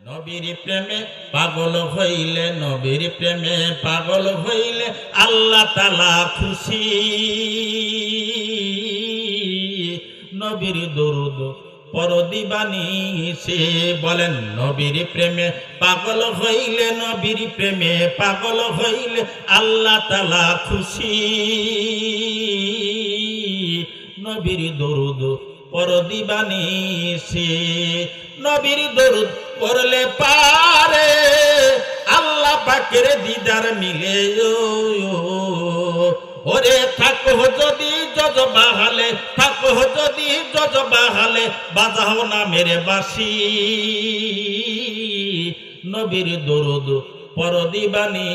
নবীর প্রেমে পাগল হইলে, নবীর প্রেমে পাগল হইলে আল্লাহ তাআলা খুশি। নবীর দরুদ পরদিবানি সে বলেন, নবীর প্রেমে পাগল হইলে, নবীর প্রেমে পাগল হইলে আল্লাহ তাআলা খুশি। নবীর দরুদ পরদিবানি সে, নবীর দরুদ পড়লে পারে আল্লাহ পাকের দিদার মিলে। ওরে থাকো যদি জজবা হালে, থাকো যদি জজবা হালে, বাজাও না মেরে বাঁশি। নবীর দরুদ পরদিবানি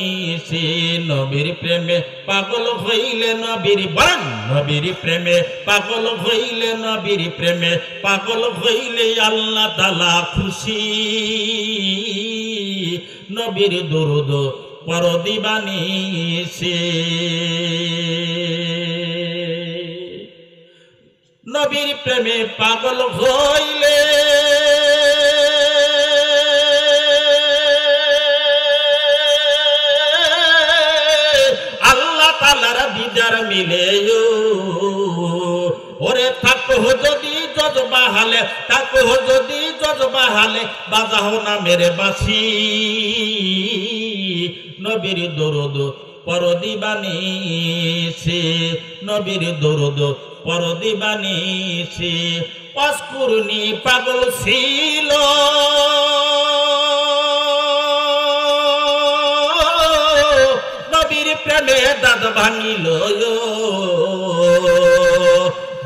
সে, নবীর প্রেমে পাগল হইলে, নবীর বলেন, নবীর প্রেমে পাগল হইলে, নবীর প্রেমে পাগল হইলে আল্লাহ তাআলা খুশি। নবীর দরুদ পরদিবানি সে, নবীর প্রেমে পাগল হইলে আল্লাহ তাআলার দিদার মিলে। ওরে থাকো যদি জজবা হালে, থাকো যদি জজবা হালে, বাজাও না মেরে বাঁশি। নবীর দরুদ পরদিবানি সে, নবীর দরুদ পরদিবানি সে। অস্কুরনি পাগল ছিল নবীর প্রেমে দাঁত ভাঙিল।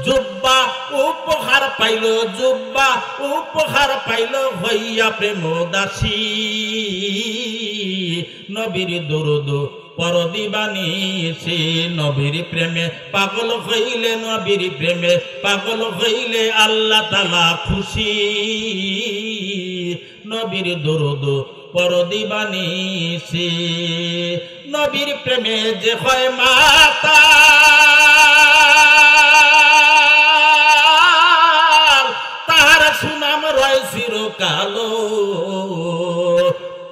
জুব্বা উপহার পাইল, জুব্বা উপহার পাইল হইয়া প্রেম দাসী। নবীর দরুদ পরদিবানি সে, নবীর প্রেমে পাগল হইলে, নবীর প্রেমে পাগল হইলে আল্লাহ তাআলা খুশি। নবীর দরুদ পরদিবানি সে, নবীর প্রেমে যে হয় মাতা তাহার সুনাম রয় চিরকাল।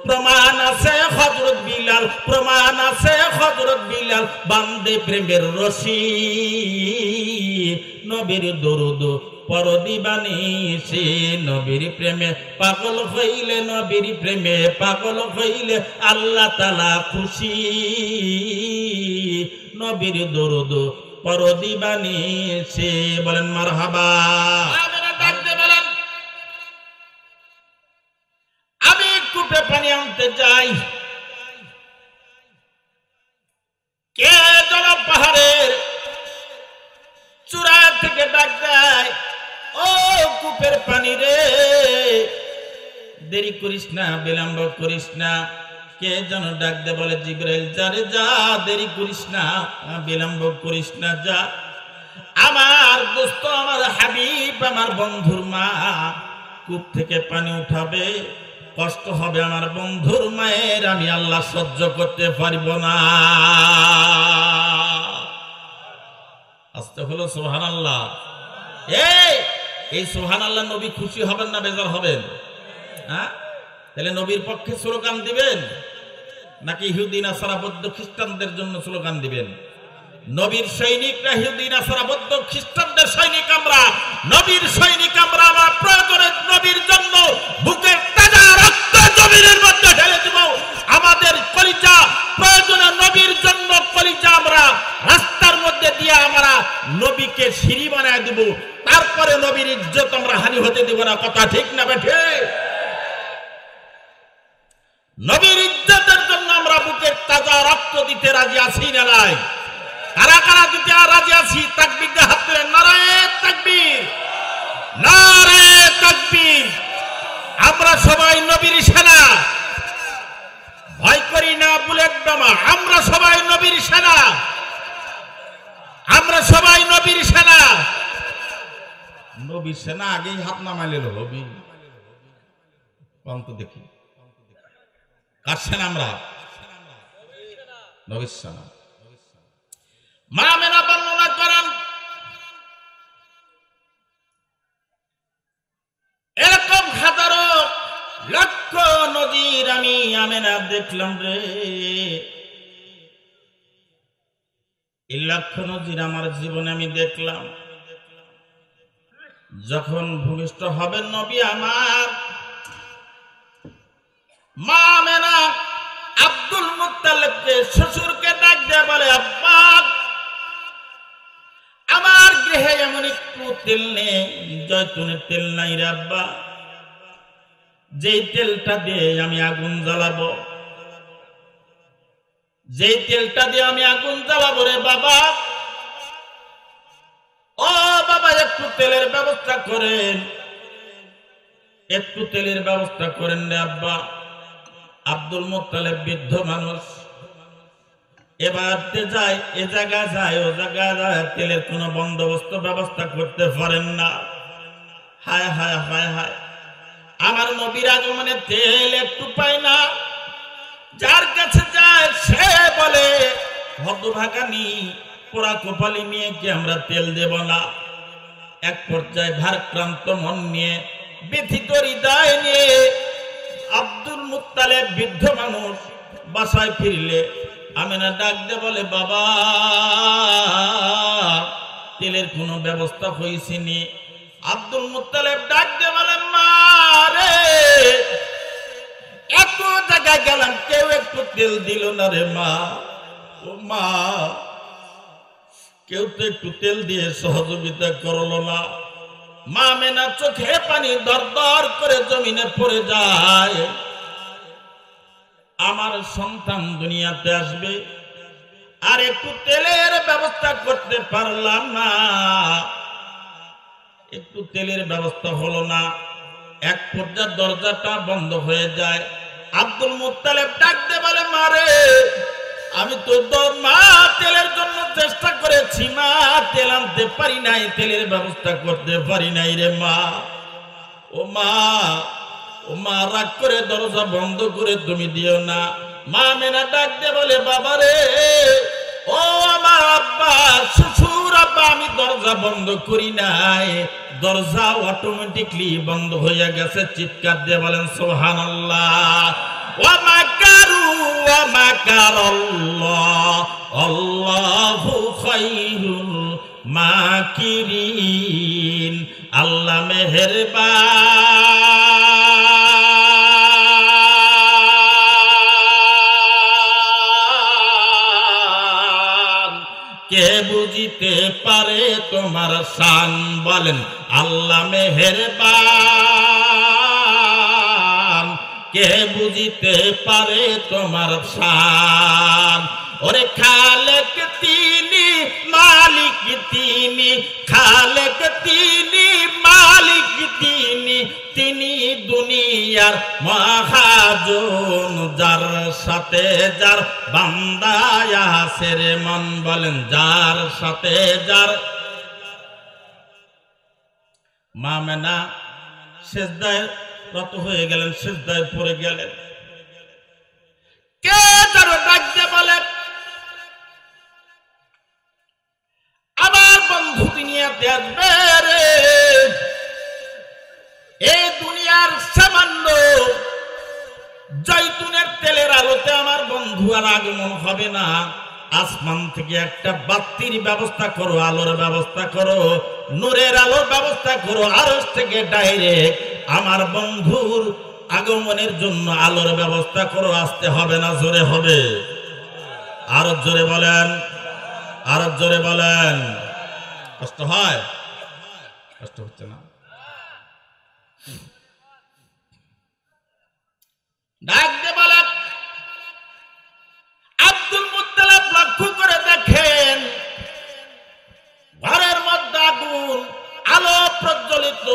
প্রমাণ আছে হযরত বিলাল, প্রমাণ আছে হযরত বিলাল বান্দে প্রেমের রশি। নবীর দরুদ পরদিবানি সে, নবীর প্রেমে পাগল হইলে, নবীর প্রেমে পাগল হইলে আল্লাহ তাআলা খুশি। নবীর দরুদ পরদিবানি সে, বলেন মারহাবা। আমি কূপে পানি আনতে যাই, কে যেন পাহাড়ের চূড়া থেকে ডাক দেয়, ও কূপের পানি রে, দেরি করিস না, বিলম্ব করিস না। কে যেন ডাক দে, বলে জিবরাইল, যা রে যা, দেরি করিস না, বিলম্ব করিস না, যা। আমার দোস্ত, আমার হাবিব, আমার বন্ধুর মা কূপ থেকে পানি উঠাবে, কষ্ট হবে আমার বন্ধুর মায়ের, আমি আল্লাহ সহ্য করতে পারব না। আস্তে হলো সুবহানাল্লাহ। এই সুবহানাল্লাহ নবী খুশি হবেন না বেজার হবেন? হ্যাঁ, তাহলে নবীর পক্ষে স্লোগান দিবেন নাকি ইহুদি নাসারা বৌদ্ধ খ্রিস্টানদের জন্য স্লোগান দিবেন? নবীর সৈনিকরা ইহুদি নাসারা বৌদ্ধ খ্রিস্টানদের সৈনিক আমরা, নবীর সৈনিক আমরা। আমার প্রয়োজনে নবীর জন্য বুকের তাজা রক্ত জমিনের মধ্যে ঢেলে দেব। আমাদের কলিজা প্রয়োজনে নবীর জন্য কলিজা আমরা রাস্তার মধ্যে দিয়ে আমরা নবীকে সিঁড়ি বানায় দেব। তারপরে নবীর ইজ্জত আমরা হানি হতে দেব না। কথা ঠিক না বেঠে? নবীর ইজ্জতের জন্য আমরা বুকের তাজা রক্ত দিতে রাজি আছি না নাই? কারা কারা দিতে রাজি আছি? তাকবীর দিয়ে হাত তুলে নারায়ে তাকবীর, নারায়ে তাকবীর। আমরা সবাই নবীর সেনা, ভয় করি না বুলেট বোমা। আমরা সবাই নবীর সেনা, আমরা সবাই নবীর সেনা। নবীর সেনা আগেই হাত নামাইলে হবি কম তো দেখি। কার সেনা আমরা? নবীর সেনা। মা মেনা বর্ণনা করেন, এরকম হাজারো লক্ষ নজির আমি আমেনা দেখলাম রে, এই লক্ষ্য নজির আমার জীবনে আমি দেখলাম। যখন ভূমিষ্ঠ হবেন নবী আমার, মা আমেনা আব্দুল মুত্তালিবকে শ্বশুরকে ডাক দিয়ে বলে, আব্বা আমার গৃহে এমন একটু তেল নেই, জয়তুনের তেল নাই রে আব্বা, যেই তেলটা দিয়ে আমি আগুন জ্বালাবো, যেই তেলটা দিয়ে আমি আগুন জ্বালাবো রে বাবা, ও বাবা একটু তেলের ব্যবস্থা করেন, একটু তেলের ব্যবস্থা করেন রে আব্বা। আব্দুল মুত্তালিব বৃদ্ধ মানুষ, এবার যায় এ জায়গা যায় ও জায়গা যায়, তেলের কোনো বন্দোবস্ত ব্যবস্থা করতে পারেন না। হায় হায় হায় হায়, আমার নবীর আগমনে তেল একটু পায় না, যার কাছে যায় সে বলে হতভাগানি পোড়া কপালি নিয়ে কি আমরা তেল দেব না। এক পর্যায়ে ভারক্রান্ত মন নিয়ে, ব্যথিত হৃদয় নিয়ে আব্দুল মুত্তালিব বৃদ্ধ মানুষ বাসায় ফিরলে আমেনা ডাক দে বলে, বাবা তেলের কোনো ব্যবস্থা হয়েছে নি? আব্দুল মুত্তালিব ডাক দে বলে, মা রে এত জায়গায় গেলাম কেউ একটু তেল দিল না রে মা, ও মা কেউ তো একটু তেল দিয়ে সহযোগিতা করলো না। মা আমেনা চোখে পানি দর দর করে জমিনে পড়ে যায়, আমার সন্তান দুনিয়াতে আসবে আর একটু তেলের ব্যবস্থা করতে পারলাম না, একটু তেলের ব্যবস্থা হলো না। এক পর্যায়ে দরজাটা বন্ধ হয়ে যায়। আব্দুল মুত্তালিব ডাক দিয়ে বলে, মারে আমি তো মা তেলের জন্য চেষ্টা করেছি মা, তেল আনতে পারি নাই, তেলের ব্যবস্থা করতে পারি নাই রে মা। ও মা, ও মা রাগ করে দরজা বন্ধ করে তুমি দিও না। মা আমেনা ডাক দিয়ে বলে, বাবা রে ও আমার আব্বা শ্বশুর আব্বা, আমি দরজা বন্ধ করি নাই, দরজা অটোমেটিকলি বন্ধ হয়ে গেছে। চিৎকার দিয়ে বলেন সুবহানাল্লাহ। ওয়া মাকারু ওয়া মাকারাল্লাহ আল্লাহু খায়রুল মাকিরিন, আল্লাহ মেহেরবান, কে বুঝিতে পারে তোমার শান, বলেন আল্লাহ মেহেরবান, কে বুঝিতে পারে তোমার শান। ওরে খালেক তিনি মালিক তিনি, খালেক তিনি মালিক তিনি, তিনি দুনিয়ার মহাজন, যার সাথে যার বান্দা আছে রে মন, বলেন যার সাথে যার। মা আমেনা সেজদায় রত হয়ে গেলেন, সেজদায় পড়ে গেলেন। কে যেন ডাকতে বলে, আমার বন্ধু দুনিয়াতে আসবে রে, এই দুনিয়ার সামান্য জয়তুনের তেলের আলোতে আমার বন্ধু আর আগমন হবে না, আসমান থেকে একটা বাতির ব্যবস্থা করো, আলোর ব্যবস্থা করো, নূরের আলোর ব্যবস্থা করো, আরশ থেকে ডাইরেক্ট আমার বন্ধুর আগমনের জন্য আলোর ব্যবস্থা করো। আসতে হবে না জোরে হবে? আরো জোরে বলেন, আরো জোরে বলেন। কষ্ট হয়? কষ্ট হচ্ছে না? ডাক দিয়ে বলেন, আব্দুল মুত্তালিব লক্ষ্য করে দেখেন ঘরের মধ্যে আগুন, আলো প্রজ্বলিত,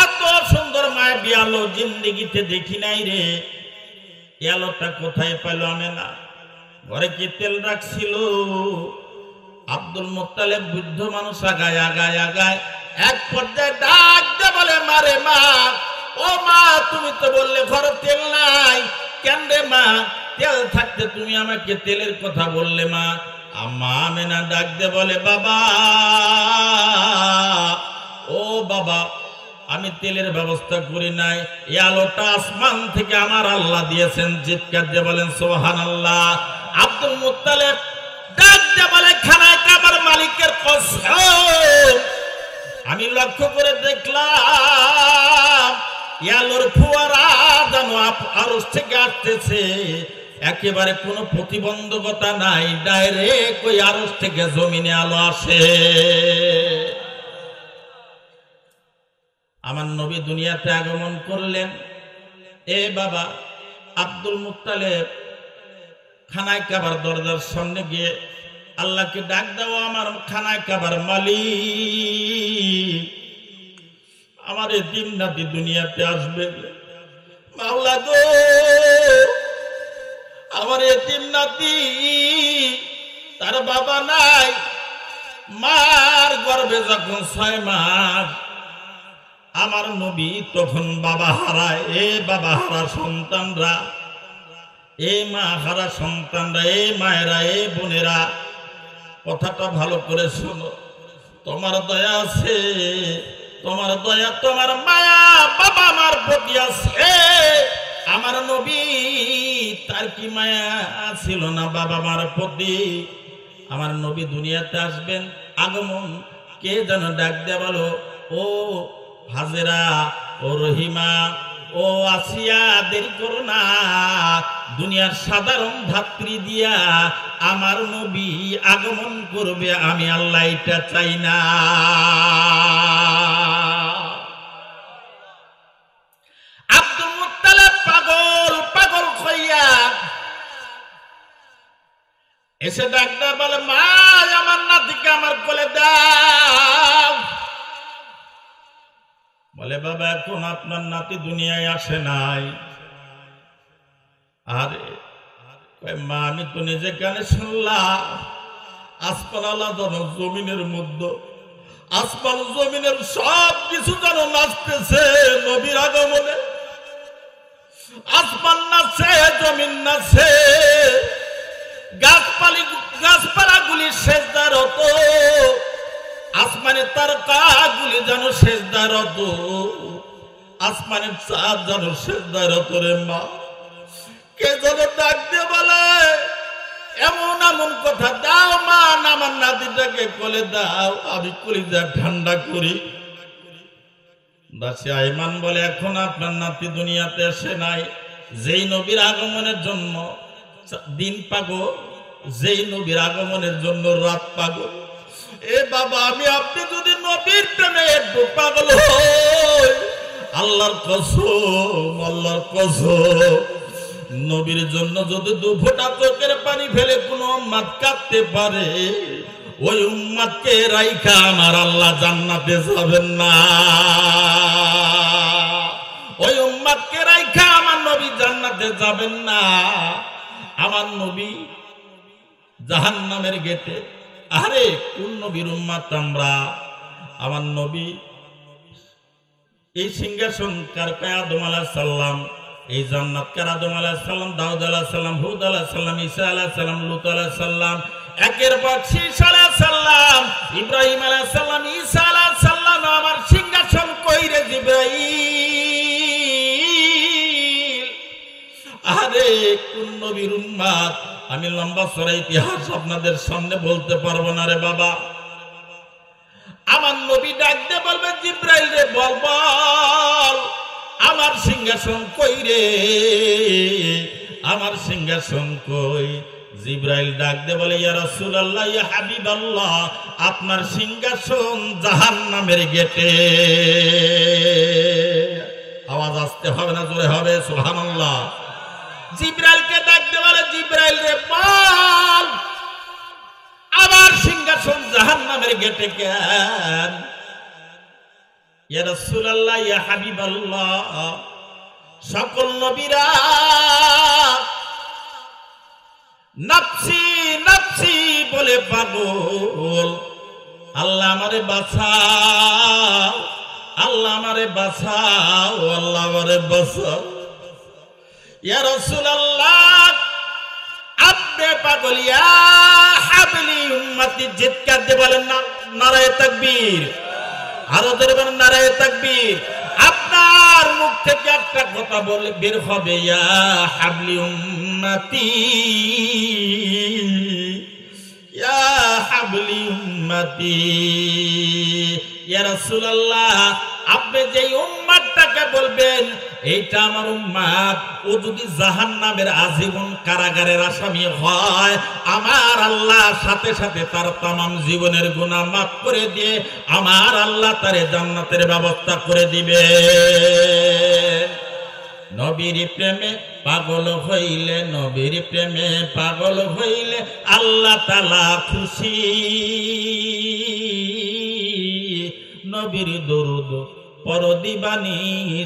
এত সুন্দর মায়াবী আলো জিন্দেগিতে দেখি নাই রে। আলোটা কোথায় পেল আমেনা? ঘরে কি তেল রাখছিল? আব্দুল মুত্তালিব বৃদ্ধ মানুষ আগায় আগায় আগায় এক পর্যায়ে ডাক দিয়ে বলে, মারে মা, ও মা তুমি তো বললে ঘরে তেল নাই, কেন রে মা? তেল থাকতে তুমি আমাকে তেলের কথা বললে মা। মা আমেনা ডাক দিয়ে বলে, বাবা ও বাবা, আমি তেলের ব্যবস্থা করি নাই, এই আলোটা আসমান থেকে আমার আল্লাহ দিয়েছেন। চিৎকার দিয়ে বলেন সুবহানাল্লাহ। আব্দুল মুত্তালিব ডাক দিয়ে বলে, খানায় কাবার মালিকের কসম, আমি লক্ষ্য করে দেখলাম আলোর ফোয়ারা যেন আরশ থেকে আসতেছে, একেবারে কোনো প্রতিবন্ধকতা নাই, ডাইরেক্ট ওই আরশ থেকে জমিনে আলো আসে। আমার নবী দুনিয়াতে আগমন করলেন। এ বাবা আব্দুল মুত্তালিব খানায় কাবার দরজার সামনে গিয়ে আল্লাহকে ডাক দাও, আমার খানায় কাবার মালিক, আমার এতিম নাতি দুনিয়াতে আসবে, মাওলা গো আমার এতিম নাতি, তার বাবা নাই, মার গর্ভে যখন 6 মাস, আমার নবী তখন বাবা হারায়। এ বাবা হারা সন্তানরা, এ মা হারা সন্তানরা, এ মায়েরা, এ বোনেরা, কথাটা ভালো করে শোনো। তোমার দয়া আছে, তোমার দয়া, তোমার মায়া বাবা আমার প্রতি আছে। আমার নবী তার কি মায়া ছিল না বাবা মার প্রতি? আমার নবী দুনিয়াতে আসবেন, আগমন কে যেন ডাক দেয়া বলো, ও হাজেরা, ও রহিমা, ও আসিয়া, দেরি করো না, দুনিয়ার সাধারণ ধাত্রী দিয়া আমার নবী আগমন করবে, আমি আল্লাহ এটা চাই না। আব্দুল মুত্তালিব পাগল পাগল হইয়া এসে ডাকতে বলে, মা আমার নাতিকে আমার কোলে দাও। বলে, বাবা এখন আপনার নাতি দুনিয়ায় আসে নাই। আরে মা আমি তো নিজে কানে শুনলাম, আসমান আল্লাহ যেন জমিনের মধ্যে, আসমান জমিনের সব কিছু যেন নাচতেছে নবীর আগমনে। আসমান নাচে, জমিন নাচে, গাছপালাগুলি সেজদারত, আসমানের তারকাগুলি যেন সেজদারত, আসমানের চাঁদ যেন সেজদারত। রে মা, কে যেন ডাক দিয়ে বলে, এমন এমন কথা দাও মা, আমার নাতিটাকে কোলে দাও, আমি কলিজা ঠান্ডা করি। দাসী আইমান বলে, এখন আপনার নাতি দুনিয়াতে আসে নাই, যেই নবীর আগমনের জন্য দিন পাগল, যেই নবীর আগমনের জন্য রাত পাগল। এ বাবা, আমি আপনি যদি নবীর প্রেমে একটু পাগল হই, আল্লাহর কসম, আল্লাহর কসম, নবীর জন্য যদি 2 ফোঁটা চোখের পানি ফেলে কোন উম্মত কাঁদতে পারে, ওই উম্মতকে রাইখা আমার আল্লাহ জান্নাতে যাবেন না। ওই উম্মতকে রাইখা আমার নবী জান্নাতে যাবেন না। আমার নবী জাহান্নামের গেটে। আরে কোন নবীর উম্মত আমরা? আমার নবী এই সিংহাসন কার? আদম আলাইহিস সালাম। এই জান্নাত কার? আদম আলাইহিস সালাম, দাউদ আলাইহিস সালাম, হুদ আলাইহিস সালাম, ঈসা আলাইহিস সালাম, লূত আলাইহিস সালাম, একের পর শীষ আলাইহিস সালাম, ইব্রাহিম আলাইহিস সালাম, ঈসা আলাইহিস সালাম। আমার সিংহাসন কইরে জিবরাইল। আরে কোন নবীর উম্মত? আমি লম্বা চড়া ইতিহাস আপনাদের সামনে বলতে পারবো না রে বাবা। আমার নবী ডাক দিয়ে বলবে, জিবরাইল রে বল বল, আমার সিংহাসন কই রে, আমার সিংহাসন কই? জিবরাইল ডাক দিয়ে বলে, ইয়া রাসূলুল্লাহ, ইয়া হাবিবাল্লাহ, আপনার সিংহাসন জাহান্নামের গেটে। আওয়াজ আসতে হবে না জোরে হবে? সুবহানাল্লাহ। জিবরাইলকে ডাক দিয়ে বলে, জিবরাইল রে বল, আমার সিংহাসন জাহান্নামের গেটে কেন? ইয়া রাসূলুল্লাহ, ইয়া হাবিবাল্লাহ, সকল নবীরা নফসি নফসি বলে পাগল। আল্লাহ আমারে বাঁচাও, আল্লাহ আমারে বাঁচাও, আল্লাহ আমারে বাঁচাও। ইয়া রাসূলুল্লাহ, আপনি পাগল। ইয়া হাবলি উম্মতি, চিৎকার দিয়ে বলেন না নারায়ে তাকবীর, আরো ধরে বলেন নারায়ে তাকবীর। মুখ থেকে একটা কথা বলে বের হবে, ইয়া হাবলি উম্মতি, ইয়া হাবলি উম্মতি। ইয়া রাসূলুল্লাহ, আপনি যে উম্মতটাকে বলবেন এইটা আমার উম্মত, ও যদি জাহান্নামের আজীবন কারাগারের আসামি হয়, আমার আল্লাহ সাথে সাথে তার तमाम জীবনের গুনাহ মাফ করে দিয়ে আমার আল্লাহ তারে জান্নাতের ব্যবস্থা করে দিবে। নবীর প্রেমে পাগল হইলে, নবীর প্রেমে পাগল হইলে আল্লাহ তাআলা খুশি। নবীর দরুদ পরদিবানি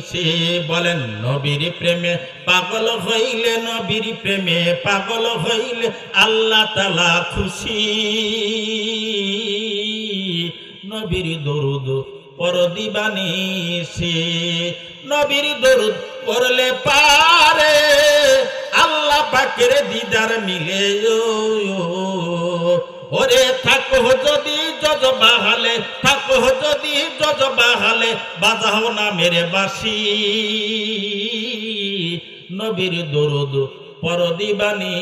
সে বলেন, নবীর প্রেমে পাগল হইলে, নবীর প্রেমে পাগল হইলে আল্লাহ তাআলা খুশি। নবীর দরুদ পরদিবানি সে, নবীর দরুদ পড়লে পারে আল্লাহ পাকের দিদার মিলে। ওরে থাকো যদি জজবা হালে, থাকো যদি জজবা হালে, বাজাও না মেরে বাঁশি। নবীর দরুদ পরদিবানি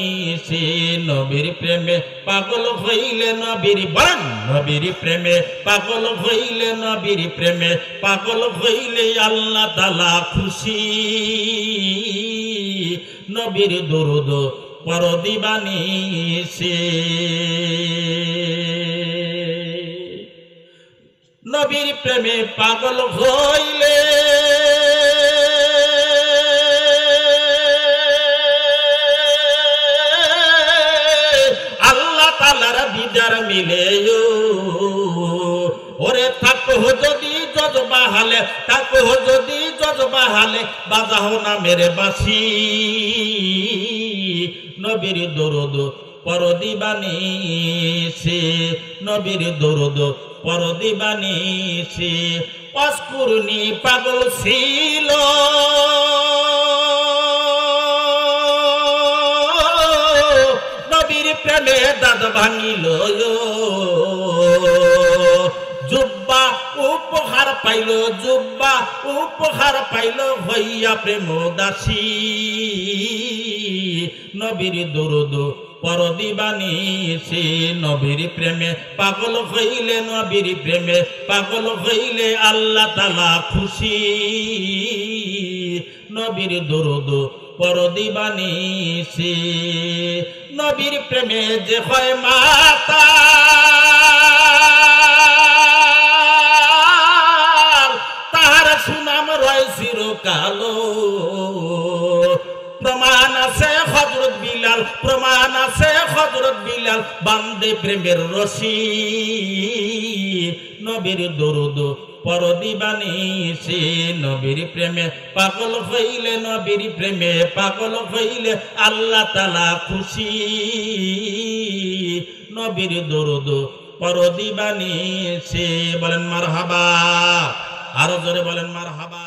সে, নবীর প্রেমে পাগল হইলে, নবীর বলেন, নবীর প্রেমে পাগল হইলে, নবীর প্রেমে পাগল হইলে আল্লাহ তাআলা খুশি। নবীর দরুদ পরদিবানি সে। নবীর প্রেমে পাগল হইলে আল্লাহ তাআলার দিদার মিলে। ওরে থাকো যদি জজবা হালে, থাকো যদি জজবা হালে, বাজাও না মেরে বাঁশি। নবীর দরুদ পরদিবানি সে, নবীর দরুদ পরদিবানি সে। অস্কুরনি পাগল ছিল নবীর প্রেমে দাঁত ভাঙিল। জুব্বা উপহার পাইল, জুব্বা উপহার পাইল হইয়া প্রেম দাসী। নবীর দরুদ পরদিবানি সে, নবীর প্রেমে পাগল হইলে, নবীর প্রেমে পাগল হইলে আল্লাহ তাআলা খুশি। নবীর দরুদ পরদিবানি সে। নবীর প্রেমে যে হয় মাতা তাহার সুনাম রয় চিরকাল। প্রমাণ আছে হযরত বিলাল, প্রমাণ আছে হযরত বিলাল বান্দে প্রেমের রশি। নবীর দরুদ পরদিবানি সে, নবীর প্রেমে পাগল হইলে, নবীর প্রেমে পাগল হইলে আল্লাহ তাআলা খুশি। নবীর দরুদ পরদিবানি সে। বলেন মারহাবা, আরো জোরে বলেন মারহাবা।